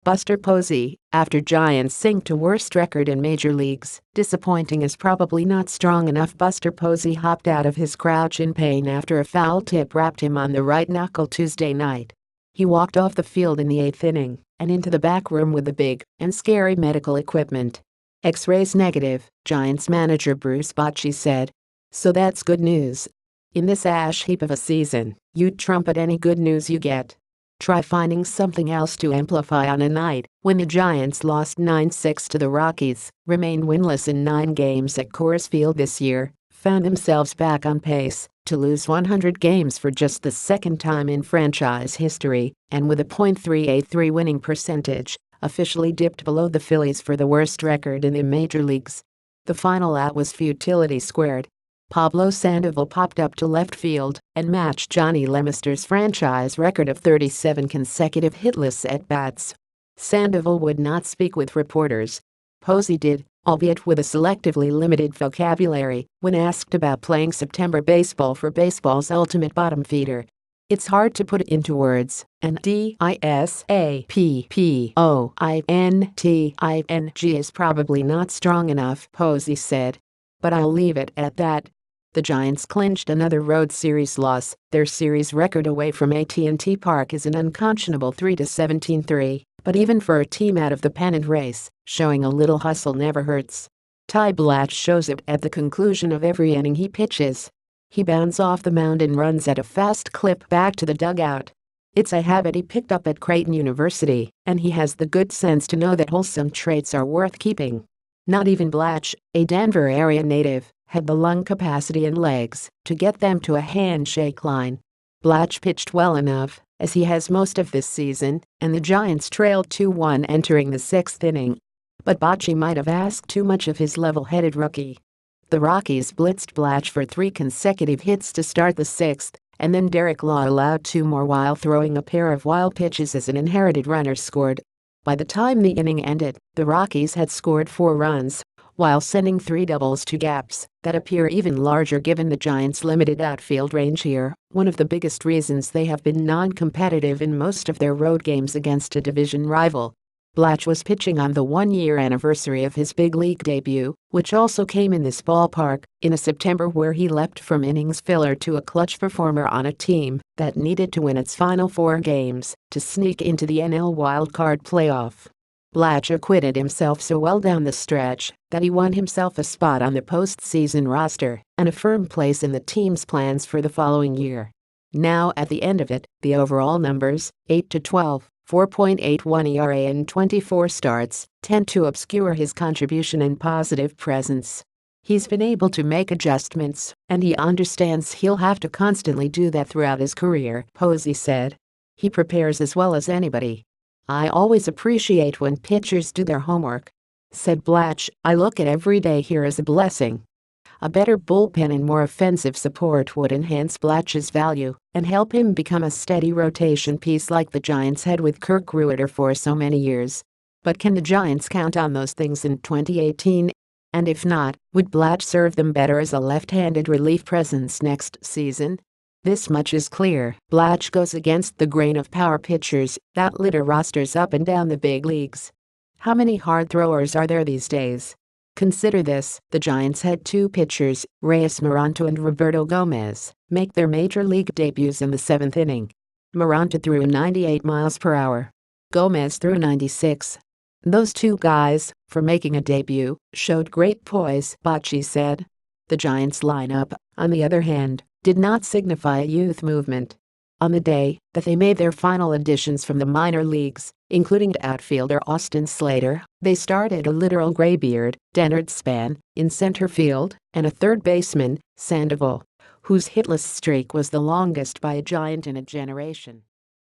Buster Posey, after Giants sink to worst record in major leagues. Disappointing is probably not strong enough. Buster Posey hopped out of his crouch in pain after a foul tip wrapped him on the right knuckle Tuesday night. He walked off the field in the 8th inning and into the back room with the big and scary medical equipment. X-rays negative, Giants manager Bruce Bochy said. So that's good news. In this ash heap of a season, you'd trumpet any good news you get. Try finding something else to amplify on a night when the Giants lost 9-6 to the Rockies, remained winless in 9 games at Coors Field this year, found themselves back on pace to lose 100 games for just the second time in franchise history, and with a .383 winning percentage, officially dipped below the Phillies for the worst record in the major leagues. The final out was futility squared. Pablo Sandoval popped up to left field and matched Johnnie LeMaster's franchise record of 37 consecutive hitless at-bats. Sandoval would not speak with reporters. Posey did, albeit with a selectively limited vocabulary, when asked about playing September baseball for baseball's ultimate bottom feeder. It's hard to put it into words, and disappointing is probably not strong enough, Posey said. But I'll leave it at that. The Giants clinched another road series loss. Their series record away from AT&T Park is an unconscionable 3-17-3, but even for a team out of the pennant race, showing a little hustle never hurts. Ty Blatch shows it at the conclusion of every inning he pitches. He bounds off the mound and runs at a fast clip back to the dugout. It's a habit he picked up at Creighton University, and he has the good sense to know that wholesome traits are worth keeping. Not even Blatch, a Denver area native, had the lung capacity and legs to get them to a handshake line. Blatch pitched well enough, as he has most of this season, and the Giants trailed 2-1 entering the 6th inning. But Bochy might have asked too much of his level-headed rookie. The Rockies blitzed Blatch for 3 consecutive hits to start the 6th, and then Derek Law allowed 2 more while throwing a pair of wild pitches as an inherited runner scored. By the time the inning ended, the Rockies had scored 4 runs, while sending 3 doubles to gaps that appear even larger given the Giants' limited outfield range here, one of the biggest reasons they have been non-competitive in most of their road games against a division rival. Blatch was pitching on the 1-year anniversary of his big league debut, which also came in this ballpark, in a September where he leapt from innings filler to a clutch performer on a team that needed to win its final 4 games to sneak into the NL wildcard playoff. Blatch acquitted himself so well down the stretch that he won himself a spot on the postseason roster and a firm place in the team's plans for the following year. Now at the end of it, the overall numbers, 8-12, 4.81 ERA and 24 starts, tend to obscure his contribution and positive presence. He's been able to make adjustments, and he understands he'll have to constantly do that throughout his career, Posey said. He prepares as well as anybody. I always appreciate when pitchers do their homework, said Blatch. I look at every day here as a blessing. A better bullpen and more offensive support would enhance Blatch's value and help him become a steady rotation piece like the Giants had with Kirk Rueter for so many years. But can the Giants count on those things in 2018? And if not, would Blatch serve them better as a left-handed relief presence next season? This much is clear, Blatch goes against the grain of power pitchers that litter rosters up and down the big leagues. How many hard throwers are there these days? Consider this, the Giants had 2 pitchers, Reyes Moronto and Roberto Gomez, make their major league debuts in the 7th inning. Moronto threw 98 miles per hour. Gomez threw 96. Those 2 guys, for making a debut, showed great poise, Bochy said. The Giants lineup, on the other hand, did not signify a youth movement. On the day that they made their final additions from the minor leagues, including outfielder Austin Slater, they started a literal graybeard, Dennard Span, in center field, and a third baseman, Sandoval, whose hitless streak was the longest by a Giant in a generation.